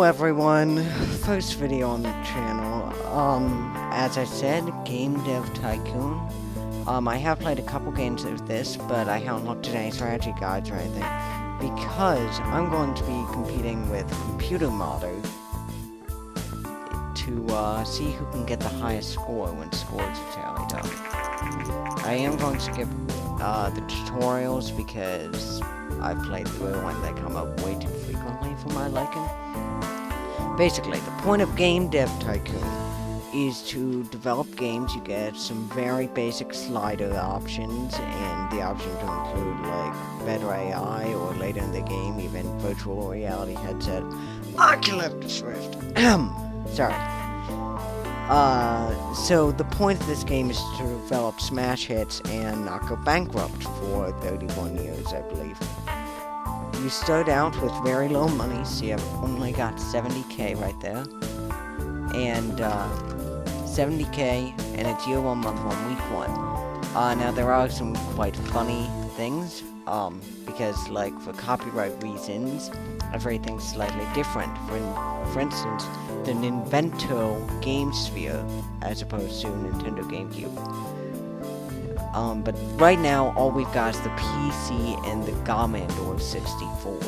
everyone, first video on the channel. As I said, Game Dev Tycoon. I have played a couple games of this, but I haven't looked at any strategy guides or anything, because I'm going to be competing with computer modders to see who can get the highest score when scores are tallied up. I am going to skip the tutorials because I've played through and they come up way too frequently for my liking. Basically, the point of Game Dev Tycoon is to develop games. You get some very basic slider options, and the option to include like better AI, or later in the game, even virtual reality headset. Oculus Rift. Sorry. So the point of this game is to develop smash hits and not go bankrupt for 31 years, I believe. You start out with very low money, so you have only got 70k right there. And 70k, and it's year 1, month 1, week 1. Now there are some quite funny things, because like for copyright reasons, everything's slightly different. For instance, the Nintendo Game Sphere as opposed to Nintendo GameCube. But right now, all we've got is the PC and the Commodore 64.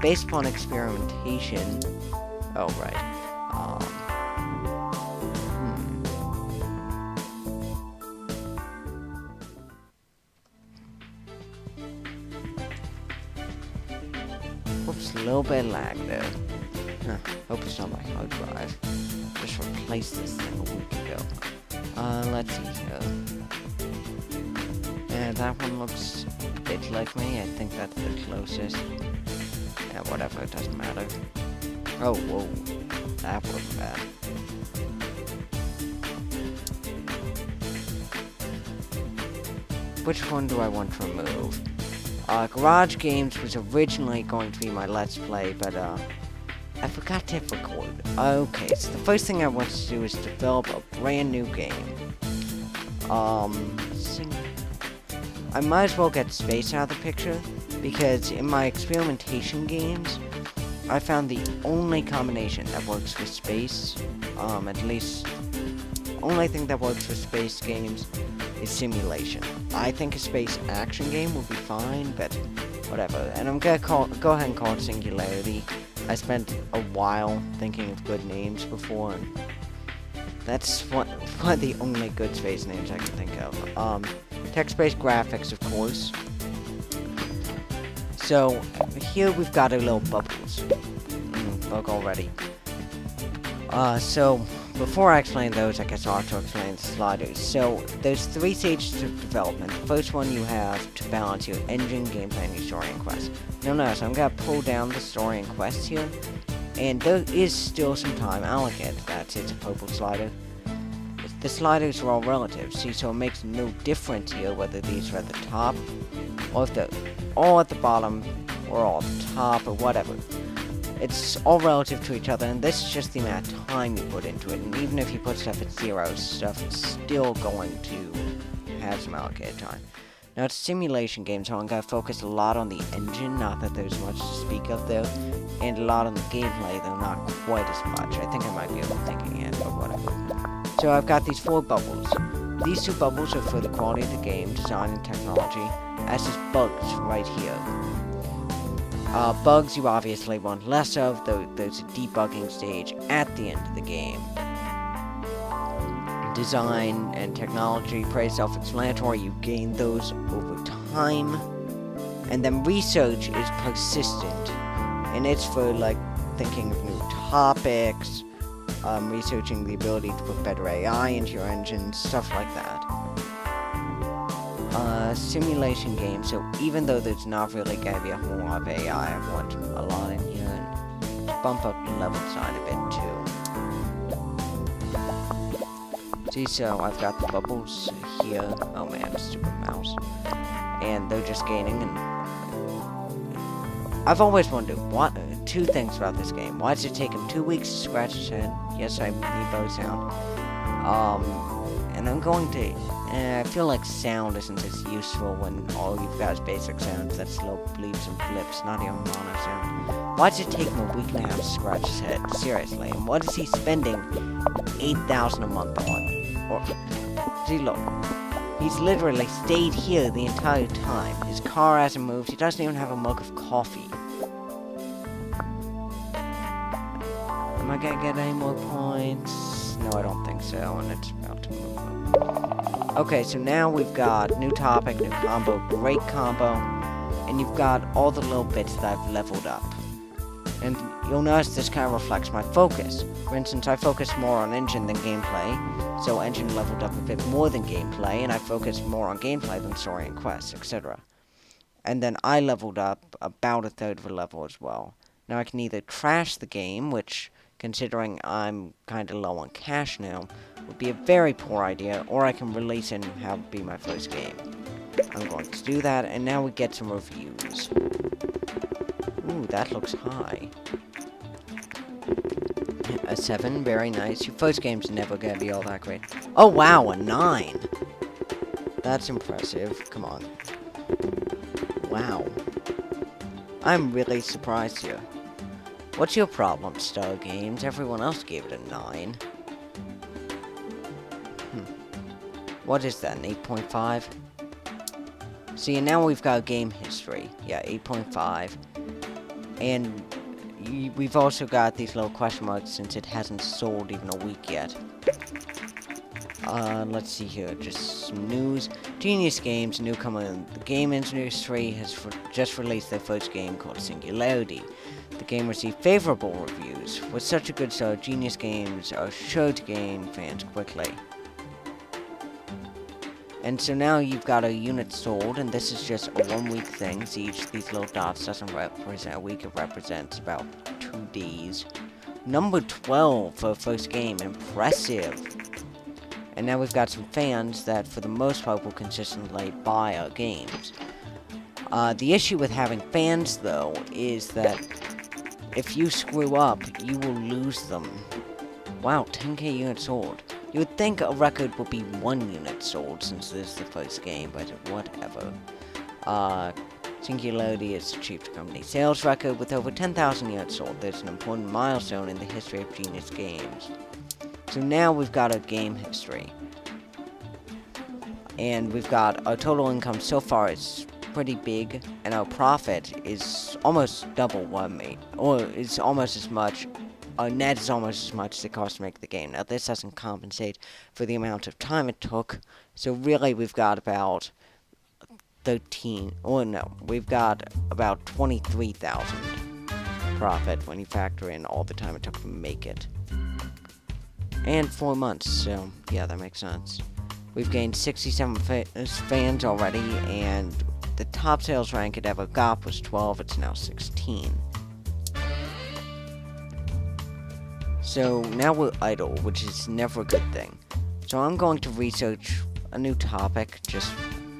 Based upon experimentation... Oh, right. Whoops, a little bit of lag there. Huh, hope it's not my hard drive. Just replaced this thing a week ago. Let's see here. Yeah, that one looks a bit like me. I think that's the closest. Yeah, whatever, it doesn't matter. Oh, whoa. That wasn't bad. Which one do I want to remove? GarageGames was originally going to be my Let's Play, but, I forgot to record. Okay, so the first thing I want to do is develop a brand new game. I might as well get space out of the picture, because in my experimentation games, I found the only combination that works for space, at least, only thing that works for space games is simulation. I think a space action game will be fine, but whatever. And I'm gonna go ahead and call it Singularity. I spent a while thinking of good names before, and that's one of the only good space names I can think of. Text-based graphics, of course. So, here we've got our little bubbles. Bug already. So, before I explain those, I guess I'll have to explain the sliders. So, there's 3 stages of development. The first one you have to balance your engine, gameplay, and your story and quest. Now notice, I'm going to pull down the story and quest here, and there is still some time allocated. That's it's a purple slider. The sliders are all relative, see, so it makes no difference here whether these are at the top, or if they're all at the bottom, or all at the top, or whatever. It's all relative to each other, and this is just the amount of time you put into it, and even if you put stuff at 0, stuff is still going to have some allocated time. Now, it's a simulation game, so I'm going to focus a lot on the engine, not that there's much to speak of there, and a lot on the gameplay, though not quite as much. I think I might be overthinking it, but whatever. So I've got these 4 bubbles. These 2 bubbles are for the quality of the game, design, and technology, as is bugs right here. Bugs you obviously want less of, though there's a debugging stage at the end of the game. Design and technology, pretty self-explanatory, you gain those over time. And then research is persistent, and it's for, like, thinking of new topics, researching the ability to put better AI into your engine, stuff like that. Simulation game, so even though there's not really going to be a whole lot of AI, I want a lot in here, and bump up the level design a bit too. See, so I've got the bubbles here. Oh man, stupid mouse. And they're just gaining, and I've always wondered, 2 things about this game. Why does it take him 2 weeks to scratch his head? Yes, I need bow sound. and I'm going to, I feel like sound isn't as useful when all you've got is basic sounds that slow bleeps and blips, not even mono sound. Why does it take him a week and a half to scratch his head? Seriously, and what is he spending $8,000 a month on? Or, see, look, he's literally stayed here the entire time. His car hasn't moved, he doesn't even have a mug of coffee. Am I gonna get any more points? No, I don't think so, and it's about to move up. Okay, so now we've got new topic, new combo, great combo, and you've got all the little bits that I've leveled up. And you'll notice this kind of reflects my focus. For instance, I focus more on engine than gameplay, so engine leveled up a bit more than gameplay, and I focus more on gameplay than story and quests, etc. And then I leveled up about a third of a level as well. Now I can either trash the game, which, considering I'm kind of low on cash now, would be a very poor idea, or I can release it and have it be my first game. I'm going to do that, and now we get some reviews. Ooh, that looks high. A 7, very nice. Your first game's never gonna be all that great. Oh wow, a 9! That's impressive. Come on. Wow. I'm really surprised here. What's your problem, Star Games? Everyone else gave it a 9. What is that, an 8.5? See, and now we've got game history. Yeah, 8.5. And we've also got these little question marks since it hasn't sold even a week yet. Let's see here, just some news. Genius Games, a newcomer in the game industry, has just released their first game called Singularity. The game received favorable reviews. With such a good start, Genius Games are sure to gain fans quickly. And so now you've got a unit sold, and this is just a 1 week thing. See, each of these little dots doesn't represent a week, it represents about 2 days. Number 12 for first game, impressive. And now we've got some fans that, for the most part, will consistently buy our games. The issue with having fans, though, is that if you screw up, you will lose them. Wow, 10k units sold. You would think a record would be 1 unit sold since this is the first game, but whatever. Singularity has achieved a company sales record with over 10,000 units sold. There's an important milestone in the history of Genius Games. So now we've got our game history. And we've got our total income so far is pretty big, and our profit is almost double what I made, or it's almost as much. Our net is almost as much as it cost to make the game. Now this doesn't compensate for the amount of time it took, so really we've got about 13, or no, we've got about 23,000 profit when you factor in all the time it took to make it. And 4 months, so yeah, that makes sense. We've gained 67 fans already, and the top sales rank it ever got was 12, it's now 16. So now we're idle, which is never a good thing. So I'm going to research a new topic, just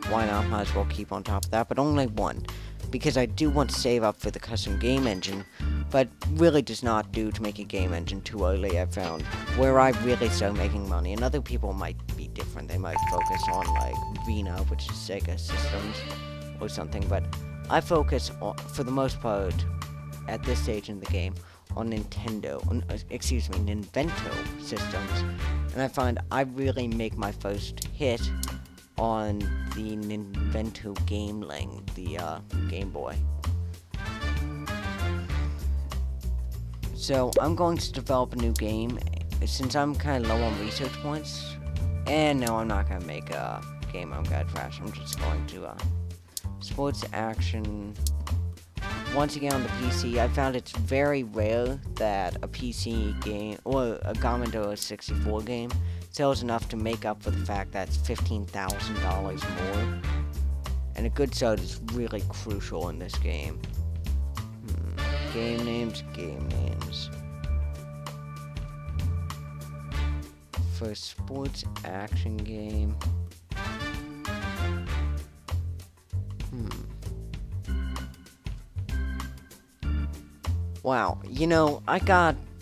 why not, might as well keep on top of that, but only one. Because I do want to save up for the custom game engine, but really does not do to make a game engine too early, I've found. Where I really start making money, and other people might be different, they might focus on like Vina, which is Sega Systems, or something, but I focus on, for the most part, at this stage in the game, on Ninvento systems, and I find I really make my first hit on the Ninvento Game Link, the Game Boy. So I'm going to develop a new game, since I'm kind of low on research points, and no, I'm not going to make a game I'm going to trash, I'm just going to, sports action. Once again on the PC, I found it's very rare that a PC game, or a Commodore 64 game, sells enough to make up for the fact that it's $15,000 more. And a good start is really crucial in this game. Game names. For a sports action game. Wow, you know,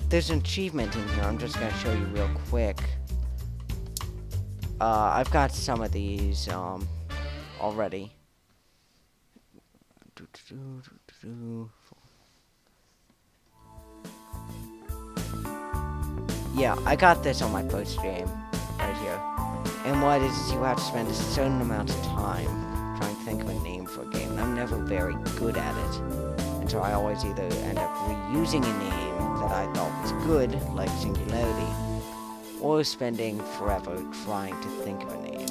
there's an achievement in here, I'm just gonna show you real quick. I've got some of these, already. Yeah, I got this on my first game, right here. And what it is you have to spend a certain amount of time trying to think of a name for a game, and I'm never very good at it. And so I always either end up reusing a name that I thought was good, like Singularity, or spending forever trying to think of a name.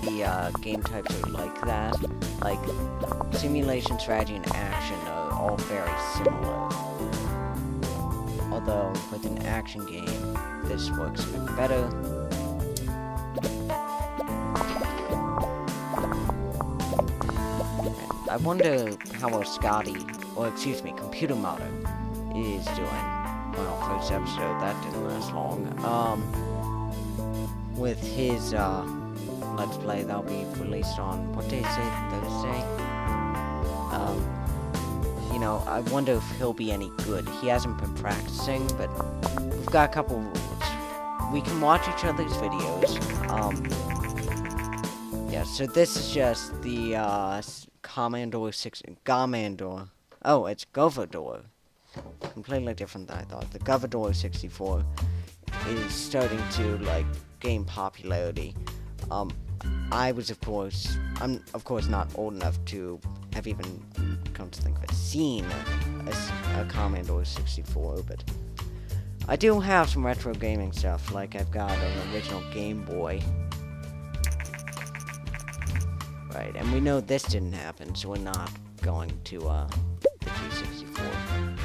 The game types are like that. Like, simulation, strategy, and action are all very similar. Although, with an action game, this works a bit better. I wonder how well Scotty, or excuse me, Computer Modder, is doing. Well, first episode, that didn't last long. With his, Let's Play, that'll be released on, what day is it? Thursday? You know, I wonder if he'll be any good. He hasn't been practicing, but we've got a couple rules. We can watch each other's videos. Yeah, so this is just the, Commodore 6, Commodore. Oh, it's Govador. Completely different than I thought. The Govador 64 is starting to, like, gain popularity. I'm of course not old enough to have even come to think of it, seen a Commodore 64, but I do have some retro gaming stuff, like I've got an original Game Boy. Right, and we know this didn't happen, so we're not going to, the G64.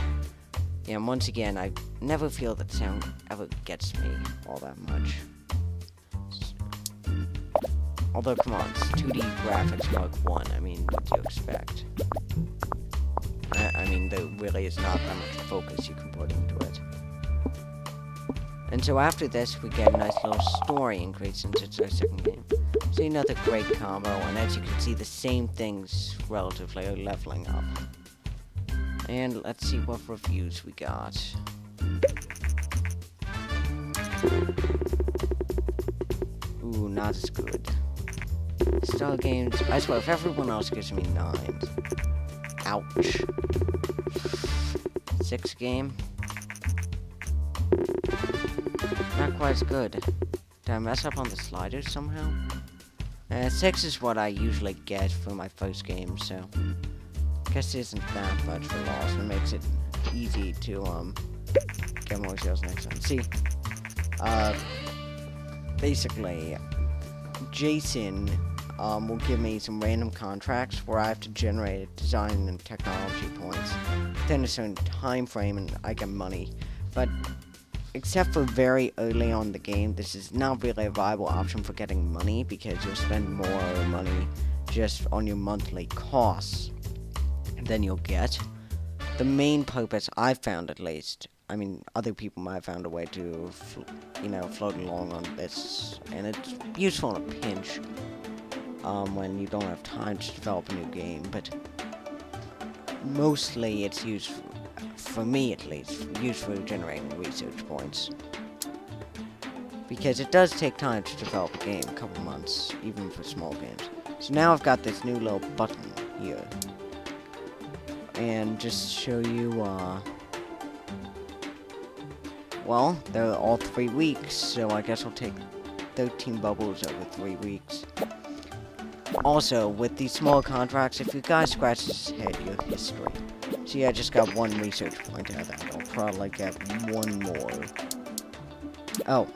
Yeah, and once again, I never feel that sound ever gets me all that much. Although, come on, it's 2D graphics Mark 1, I mean, what do you expect? I mean, there really is not that much focus you can put into it. And so after this, we get a nice little story increase since it's our second game. So another great combo, and as you can see, the same things relatively are leveling up. And let's see what reviews we got. Ooh, not as good. Star Games, I swear, if everyone else gives me 9s. Ouch. 6 game. Not quite as good. Did I mess up on the sliders somehow? 6 is what I usually get for my first game, so guess it isn't that much for loss. It makes it easy to get more sales next time. See, basically, Jason will give me some random contracts where I have to generate design and technology points within a certain time frame, and I get money. But except for very early on in the game, this is not really a viable option for getting money, because you'll spend more money just on your monthly costs than you'll get. The main purpose, I've found at least, I mean, other people might have found a way to, float along on this, and it's useful in a pinch, when you don't have time to develop a new game, but mostly it's used, for me at least, used for generating research points. Because it does take time to develop a game, a couple months, even for small games. So now I've got this new little button here. And just show you, well, they're all 3 weeks, so I guess I'll take 13 bubbles over 3 weeks. Also, with these small contracts, if you guys scratch his head, your history. See, I just got 1 research point out of that. I'll probably get 1 more. Oh,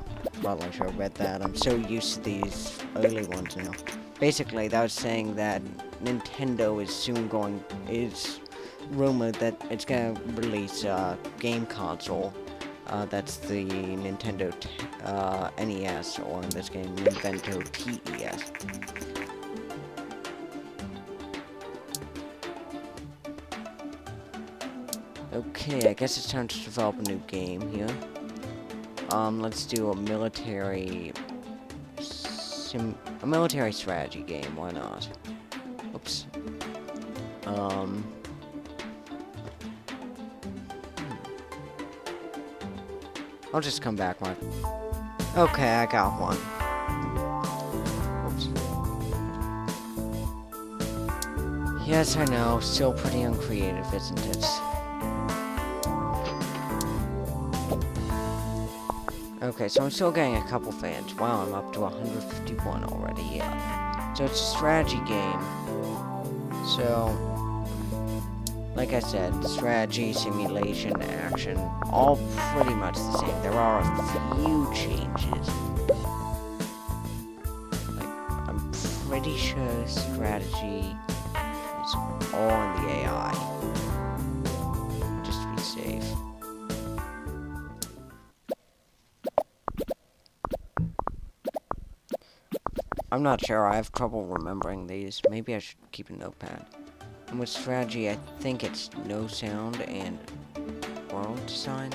probably should have read that. I'm so used to these early ones now. Basically, that was saying that Nintendo is rumored that it's gonna release a game console. That's the Nintendo NES, or in this game, Nintendo TES. Okay, I guess it's time to develop a new game here. Let's do a military strategy game, why not? Oops. I'll just come back one. Okay, I got one. Yes, I know. Still pretty uncreative, isn't it? Okay, so I'm still getting a couple fans. Wow, I'm up to 151 already. Yeah. So it's a strategy game. So, like I said, strategy, simulation, action, all pretty much the same. There are a few changes. Like, I'm pretty sure strategy is all in the AI. Just to be safe. I'm not sure, I have trouble remembering these. Maybe I should keep a notepad. And with strategy, I think it's no sound and world design.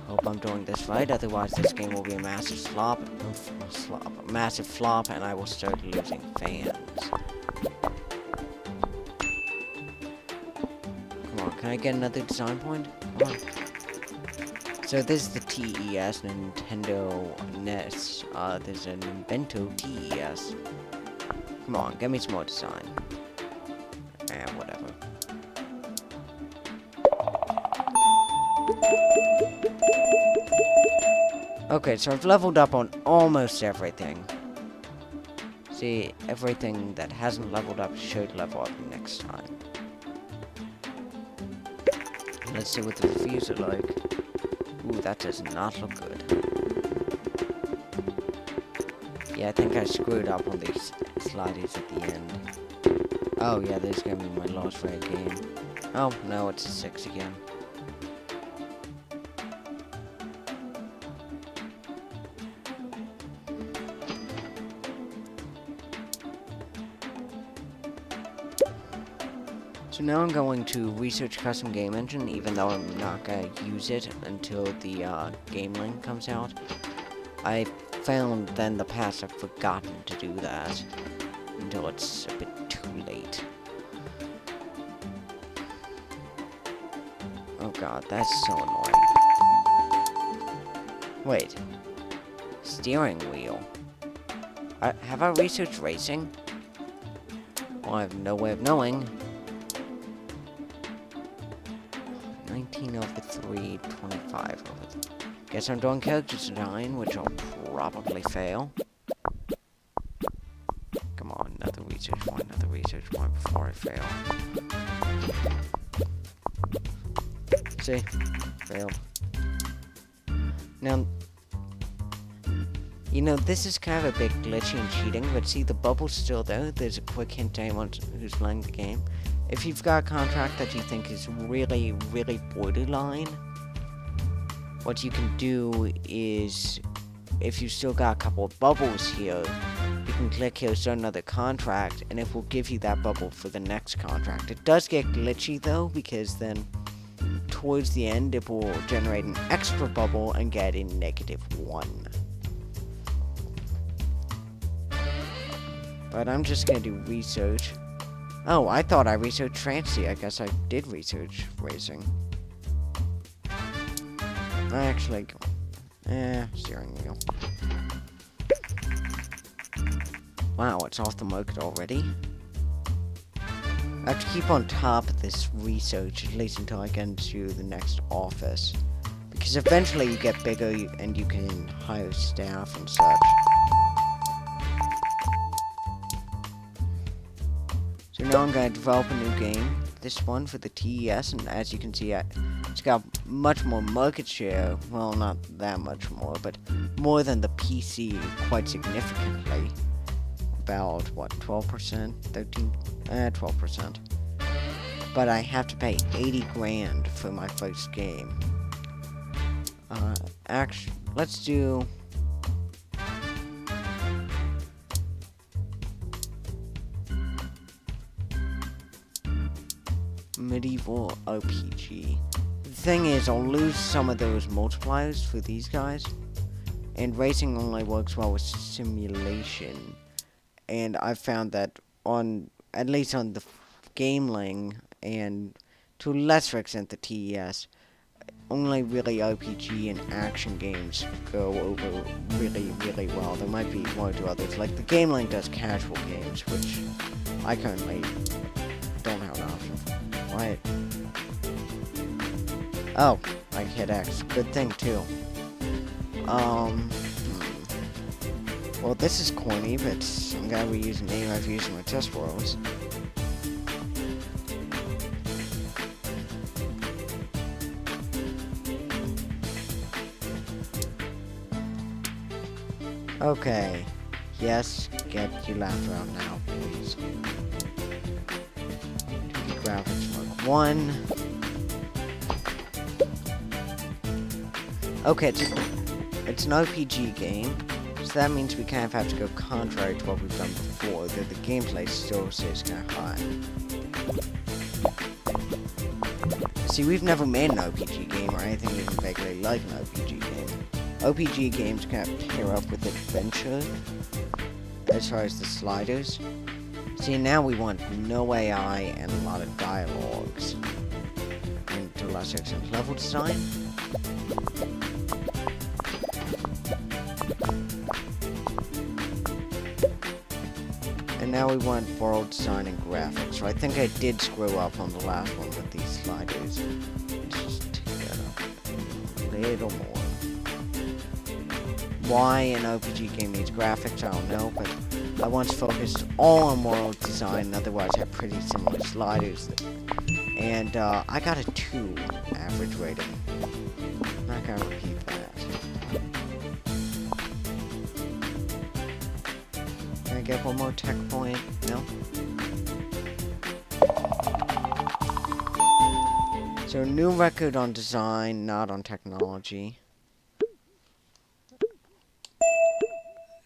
Hope I'm doing this right, otherwise this game will be a massive massive flop, and I will start losing fans. Come on, can I get another design point? Come on. So this is the TES, Nintendo NES. There's a Nintendo TES. Come on, get me some more design. Whatever. Okay, so I've leveled up on almost everything. See, everything that hasn't leveled up should level up next time. Let's see what the reviews are like. Ooh, that does not look good. Yeah, I think I screwed up on these sliders at the end. Oh yeah, there's gonna be my lost rare game. Oh, no, it's a 6 again. So now I'm going to research custom game engine, even though I'm not going to use it until the game link comes out. I found that in the past I've forgotten to do that until it's a bit too late. Oh god, that's so annoying. Wait. Steering wheel. Have I researched racing? Well, I have no way of knowing. 19 over 3, 25 over 3. Guess I'm doing character design, which I'll probably fail. Come on, another research point before I fail. See? Failed. Now, you know, this is kind of a bit glitchy and cheating, but see, the bubble's still there. There's a quick hint to anyone who's playing the game. If you've got a contract that you think is really, really borderline, what you can do is, if you still got a couple of bubbles here, you can click here, start another contract, and it will give you that bubble for the next contract. It does get glitchy though, because then towards the end it will generate an extra bubble and get a -1. But I'm just gonna do research. Oh, I thought I researched Trancy. I guess I did research racing. Actually, steering wheel. Wow, it's off the market already. I have to keep on top of this research, at least until I get into the next office. Because eventually you get bigger and you can hire staff and such. So now I'm going to develop a new game, this one for the TES, and as you can see, it's got much more market share, well, not that much more, but more than the PC quite significantly. About, what, 12%? 12%. But I have to pay 80 grand for my first game. Actually, let's do... medieval RPG. The thing is, I'll lose some of those multipliers for these guys, and racing only works well with simulation. And I've found that at least on the Gameling, and to a lesser extent the TES, only really RPG and action games go over really, really well. There might be one or two others. Like the Game Link does casual games, which I currently don't have an option for. Right. Oh, I hit X. Good thing too. Well, this is corny, but I'm gonna reuse a name I've used in my test worlds. Okay. Yes, get your laugh out now, please. 2D graphics Mark 1. Okay, it's an RPG game, so that means we kind of have to go contrary to what we've done before, though the gameplay still stays kind of high. See, we've never made an RPG game or anything even vaguely like an RPG game. RPG games kind of pair up with adventure as far as the sliders. See, now we want no AI and a lot of dialogues. And to a lesser extent, level design. And now we want world design and graphics. So I think I did screw up on the last one with these sliders. Let's just take that up a little more. Why an RPG game needs graphics, I don't know, but I once focused all on world design, otherwise I have pretty similar sliders. And I got a 2 average rating. I'm not gonna repeat that. Can I get one more tech point? No? So new record on design, not on technology.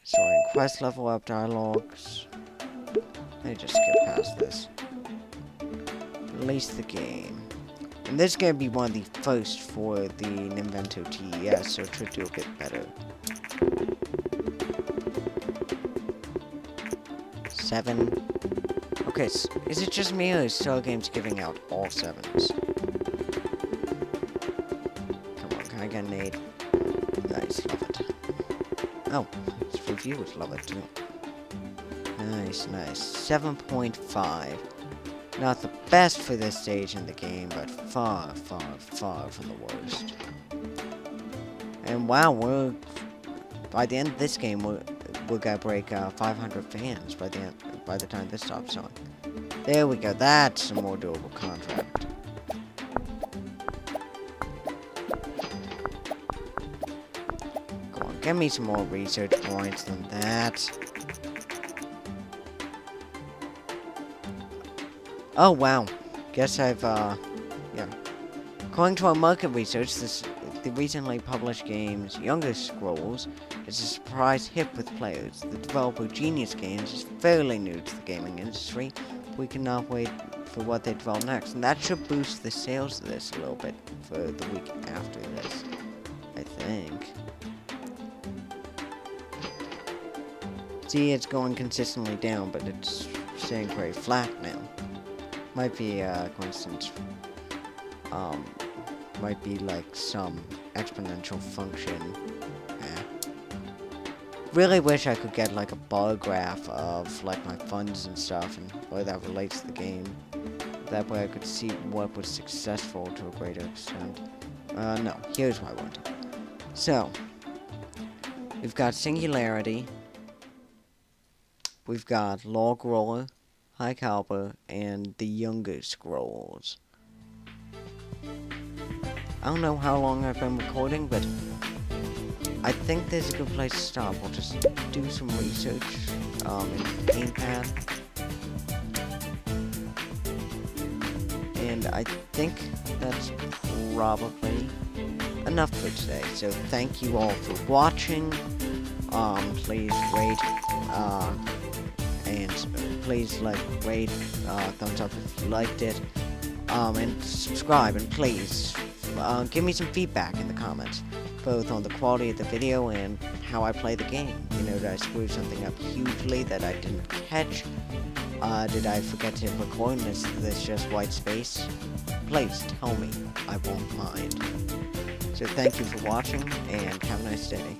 Story and quest level up dialogues. Let me just skip past this. Release the game. And this is going to be one of the first for the Nintendo TES, so it should do a bit better. 7. Okay, is it just me or is Star Games giving out all 7s? Come on, can I get an 8? Nice, love it. Oh, reviewers love it too. Nice, nice. 7.5. Not the best for this stage in the game, but far, far, far from the worst. And wow, by the end of this game, we're gonna break 500 fans by the time this stops on. There we go. That's a more doable contract. Go on, give me some more research points than that. Oh wow. Guess I've yeah. According to our market research, the recently published game's Youngest Scrolls is a surprise hit with players. The developer Genius Games is fairly new to the gaming industry. We cannot wait for what they develop next, and that should boost the sales of this a little bit for the week after this, I think. See, it's going consistently down, but it's staying very flat now. Might be a coincidence. Might be like some exponential function. Really wish I could get like a bar graph of like my funds and stuff and where that relates to the game. That way I could see what was successful to a greater extent. No, here's what I want. So, we've got Singularity. We've got Log Roller, High Caliber, and the Younger Scrolls. I don't know how long I've been recording, but I think there's a good place to stop. We'll just do some research in Gamepad. And I think that's probably enough for today. So thank you all for watching. Please rate, and please rate, thumbs up if you liked it. And subscribe, and please give me some feedback in the comments, both on the quality of the video and how I play the game. You know, did I screw something up hugely that I didn't catch? Did I forget to record and is this just white space? please tell me. I won't mind. So thank you for watching, and have a nice day.